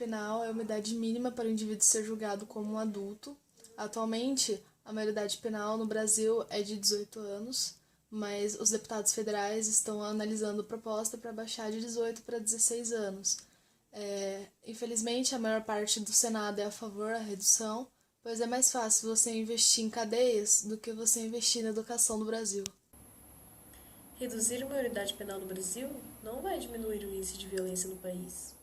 penal é uma idade mínima para o indivíduo ser julgado como um adulto. Atualmente, a maioridade penal no Brasil é de 18 anos, mas os deputados federais estão analisando proposta para baixar de 18 para 16 anos. Infelizmente, a maior parte do Senado é a favor da redução, pois é mais fácil você investir em cadeias do que você investir na educação no Brasil. Reduzir a maioridade penal no Brasil não vai diminuir o índice de violência no país.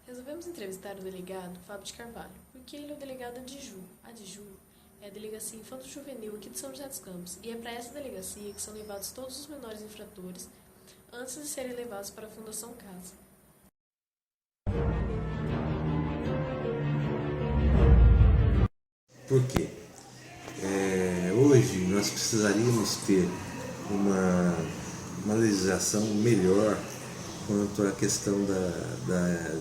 Resolvemos entrevistar o delegado Fábio de Carvalho, porque ele é o delegado Adju. Adju é a delegacia infanto-juvenil aqui de São José dos Campos, e é para essa delegacia que são levados todos os menores infratores antes de serem levados para a Fundação Casa. Por quê? Hoje nós precisaríamos ter uma legislação melhor quanto à questão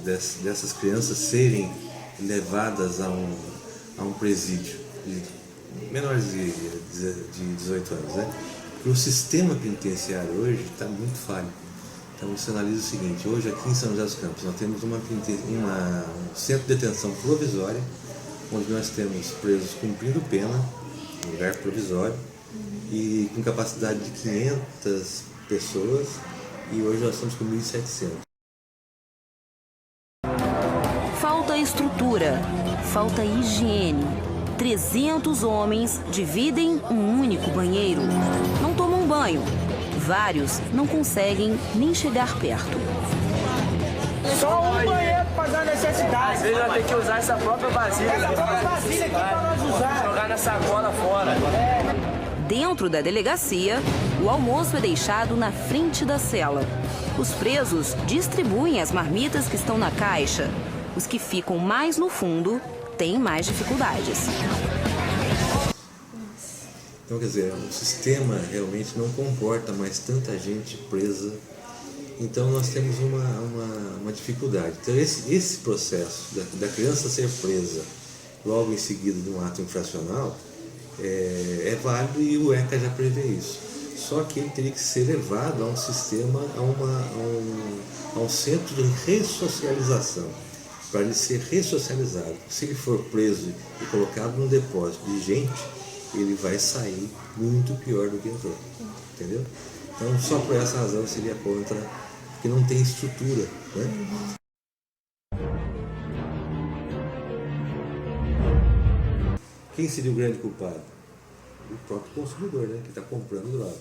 dessas crianças serem levadas a um presídio de menores de 18 anos, né? Porque o sistema penitenciário hoje está muito falho. Então você analisa o seguinte: hoje aqui em São José dos Campos nós temos um centro de detenção provisória, onde nós temos presos cumprindo pena, um lugar provisório, e com capacidade de 500 pessoas, e hoje nós estamos com 1.700. Falta estrutura, falta higiene. 300 homens dividem um único banheiro. Não tomam banho. Vários não conseguem nem chegar perto. Só um banheiro para dar necessidade. Às vezes vai ter que usar essa própria vasilha. Essa própria vasilha aqui para nós usar. Jogar na sacola fora. Dentro da delegacia, o almoço é deixado na frente da cela. Os presos distribuem as marmitas que estão na caixa. Os que ficam mais no fundo têm mais dificuldades. Então, quer dizer, o sistema realmente não comporta mais tanta gente presa. Então nós temos uma dificuldade. Então esse processo da criança ser presa logo em seguida de um ato infracional é válido, e o ECA já prevê isso. Só que ele teria que ser levado a um sistema, a um centro de ressocialização, para ele ser ressocializado. Se ele for preso e colocado num depósito de gente, ele vai sair muito pior do que entrou. Entendeu? Então, só por essa razão seria contra, porque não tem estrutura, né? Quem seria o grande culpado? O próprio consumidor, né? Que está comprando droga.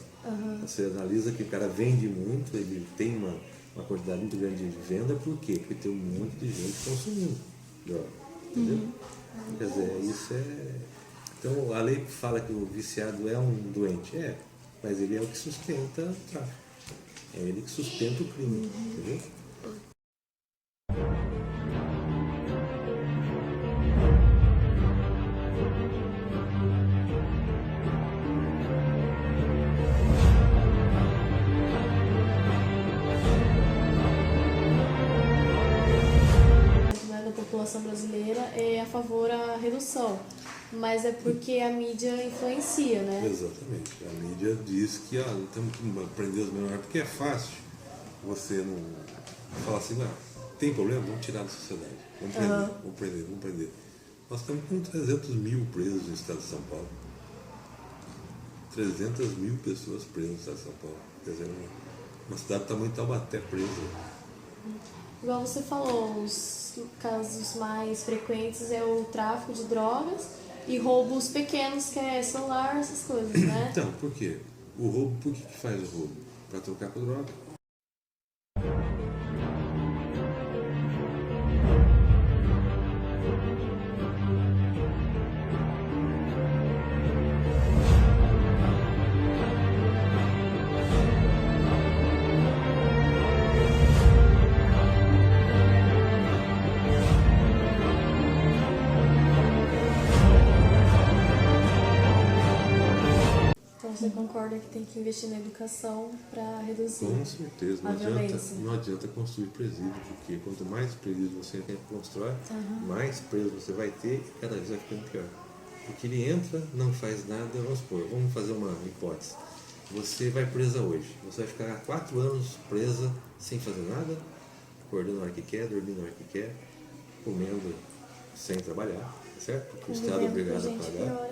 Você analisa que o cara vende muito, ele tem uma quantidade muito grande de venda. Por quê? Porque tem um monte de gente consumindo droga. Entendeu? Quer dizer, isso é... Então, a lei fala que o viciado é um doente. Mas ele é o que sustenta o tráfico. É ele que sustenta o crime. Entendeu? Da população brasileira é a favor da redução, mas é porque a mídia influencia, né? Exatamente. A mídia diz que temos que prender os menores, porque é fácil você não falar assim: não, tem problema, vamos tirar da sociedade, vamos prender. Nós estamos com 300 mil presos no estado de São Paulo. 300 mil pessoas presas no estado de São Paulo. Quer dizer, uma cidade do tamanho de Taubaté presa. Igual você falou, os casos mais frequentes é o tráfico de drogas e roubos pequenos, que é celular, essas coisas, né? Então, por quê? O roubo, por que faz o roubo? Para trocar por droga. Você concorda que tem que investir na educação para reduzir Com certeza, a violência? Não adianta construir presídio, porque quanto mais presídio você constrói, mais preso você vai ter, e cada vez vai ficando pior. Porque ele entra, não faz nada, vamos supor, vamos fazer uma hipótese. Você vai presa hoje, você vai ficar 4 anos presa sem fazer nada, acordando a hora que quer, dormindo a hora que quer, comendo sem trabalhar, certo? Porque o Estado é obrigado a pagar,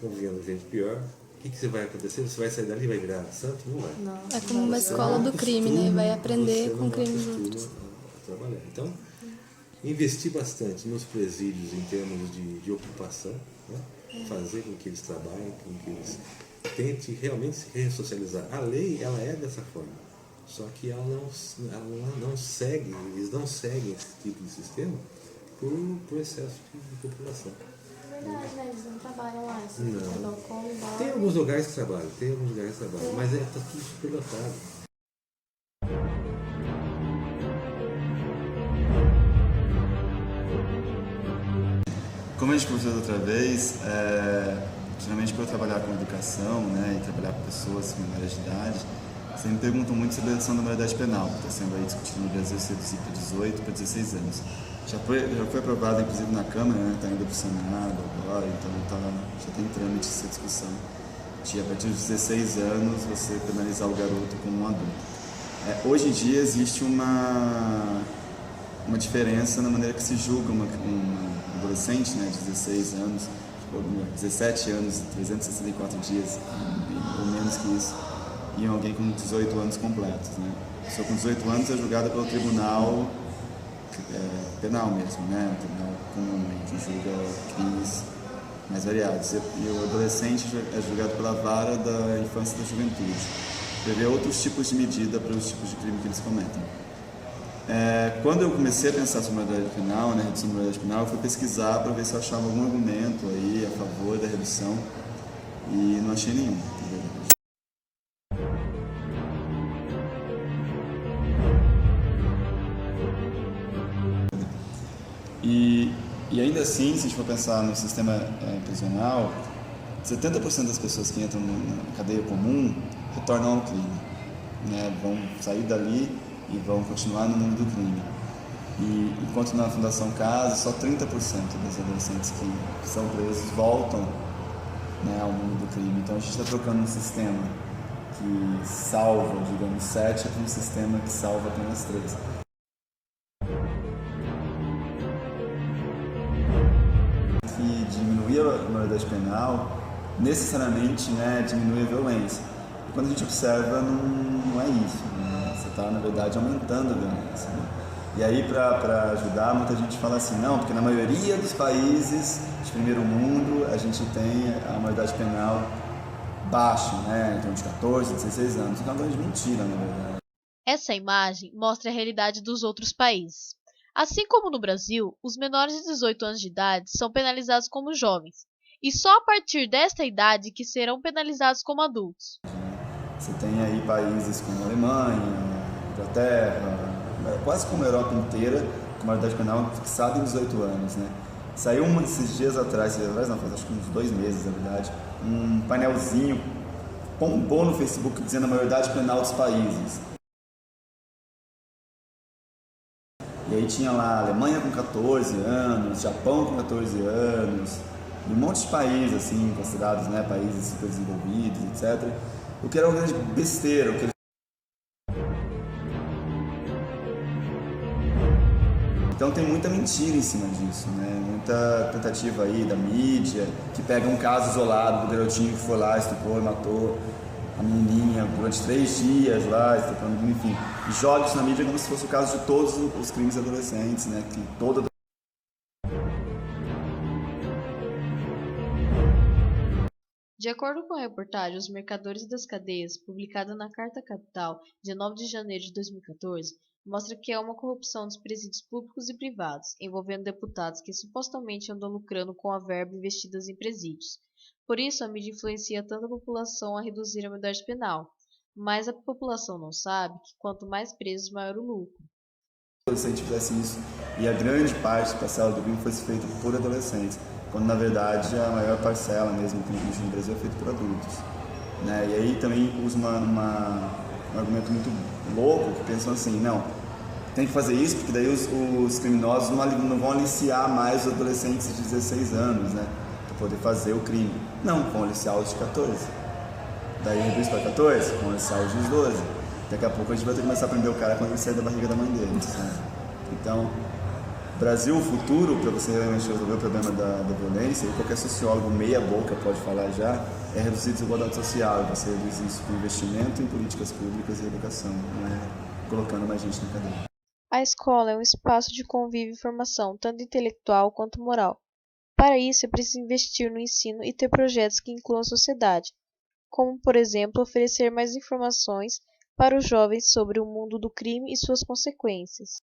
convivendo com gente pior. O que você vai acontecer? Você vai sair dali e vai virar santo? Não vai. É como uma escola do crime, né? Vai aprender com o crime dos outros. A trabalhar. Então, investir bastante nos presídios em termos de ocupação, né? Fazer com que eles trabalhem, com que eles tentem realmente se ressocializar. A lei, ela é dessa forma, só que ela não segue, eles não seguem esse tipo de sistema por excesso de população. É verdade, né? Eles não trabalham lá, Não. Tem alguns lugares que trabalham, mas está tudo superlotado. Como a gente conversou da outra vez, geralmente para eu trabalhar com educação, né, e trabalhar com pessoas menores de idade, você me perguntam muito sobre a redução da maioridade penal, que está sendo aí discutido no Brasil, se reduzir para 18 para 16 anos. Já foi aprovado, inclusive, na Câmara, né, está indo para o Senado agora, então já tem trâmite essa discussão de, a partir dos 16 anos, você penalizar o garoto como um adulto. Hoje em dia existe uma diferença na maneira que se julga um adolescente, né, de 16 anos, 17 anos, 364 dias, ou menos que isso, e alguém com 18 anos completos. Né? A pessoa com 18 anos é julgada pelo tribunal penal mesmo, né? O tribunal comum, que julga crimes mais variados. E o adolescente é julgado pela vara da infância e da juventude. Prevê outros tipos de medida para os tipos de crime que eles cometem. Quando eu comecei a pensar sobre a maioridade penal, né, redução da maioridade penal, eu fui pesquisar para ver se eu achava algum argumento aí a favor da redução e não achei nenhum. E ainda assim, se a gente for pensar no sistema prisional, 70% das pessoas que entram na cadeia comum retornam ao crime, né, vão sair dali e vão continuar no mundo do crime. E enquanto na Fundação Casa, só 30% dos adolescentes que são presos voltam, né, ao mundo do crime. Então a gente está trocando um sistema que salva, digamos, 7 para um sistema que salva apenas 3. Que diminuir a maioridade penal necessariamente, né, diminui a violência. E quando a gente observa, não é isso, né? Você está, na verdade, aumentando a violência. Né? E aí, para ajudar, muita gente fala assim, não, porque na maioria dos países de primeiro mundo a gente tem a maioridade penal baixa, né, em torno de 14, 16 anos. Isso é uma grande mentira, na verdade. Essa imagem mostra a realidade dos outros países. Assim como no Brasil, os menores de 18 anos de idade são penalizados como jovens, e só a partir desta idade que serão penalizados como adultos. Você tem aí países como a Alemanha, Inglaterra, quase como a Europa inteira, com maioridade penal fixada em 18 anos. Né? Saiu esses dias atrás, não, acho que uns 2 meses, na verdade, um painelzinho bombou no Facebook dizendo a maioridade penal dos países. E aí tinha lá a Alemanha com 14 anos, Japão com 14 anos, e um monte de países assim, considerados, né, países super desenvolvidos, etc. O que era uma grande besteira. Então tem muita mentira em cima disso, né? Muita tentativa aí da mídia, que pega um caso isolado do garotinho que foi lá, estuprou e matou a menininha durante 3 dias lá, estuprando, enfim, e joga isso na mídia como se fosse o caso de todos os crimes adolescentes, né? Que toda... De acordo com a reportagem Os Mercadores das Cadeias, publicada na Carta Capital, dia 9 de janeiro de 2014, mostra que há uma corrupção dos presídios públicos e privados, envolvendo deputados que supostamente andam lucrando com a verba investida em presídios. Por isso, a mídia influencia tanto a população a reduzir a maioridade penal, mas a população não sabe que quanto mais presos, maior o lucro. Se o adolescente fizesse isso, e a grande parte da parcela do crime fosse feita por adolescentes, quando na verdade a maior parcela mesmo do crime no Brasil é feita por adultos. Né? E aí também usa um argumento muito louco, que pensam assim, não, tem que fazer isso porque daí os criminosos não vão aliciar mais os adolescentes de 16 anos, né? para poder fazer o crime. Não, vão aliciar os de 14. Daí reduz para 14, vão aliciar os de 12. Daqui a pouco a gente vai ter que começar a prender o cara quando ele sair da barriga da mãe dele. Sabe? Então, Brasil, o futuro, para você realmente resolver o problema da violência, e qualquer sociólogo meia boca pode falar já, é reduzir a desigualdade social, você reduz isso com investimento em políticas públicas e educação, não é colocando mais gente na cadeia. A escola é um espaço de convívio e formação, tanto intelectual quanto moral. Para isso, é preciso investir no ensino e ter projetos que incluam a sociedade, como, por exemplo, oferecer mais informações para os jovens sobre o mundo do crime e suas consequências.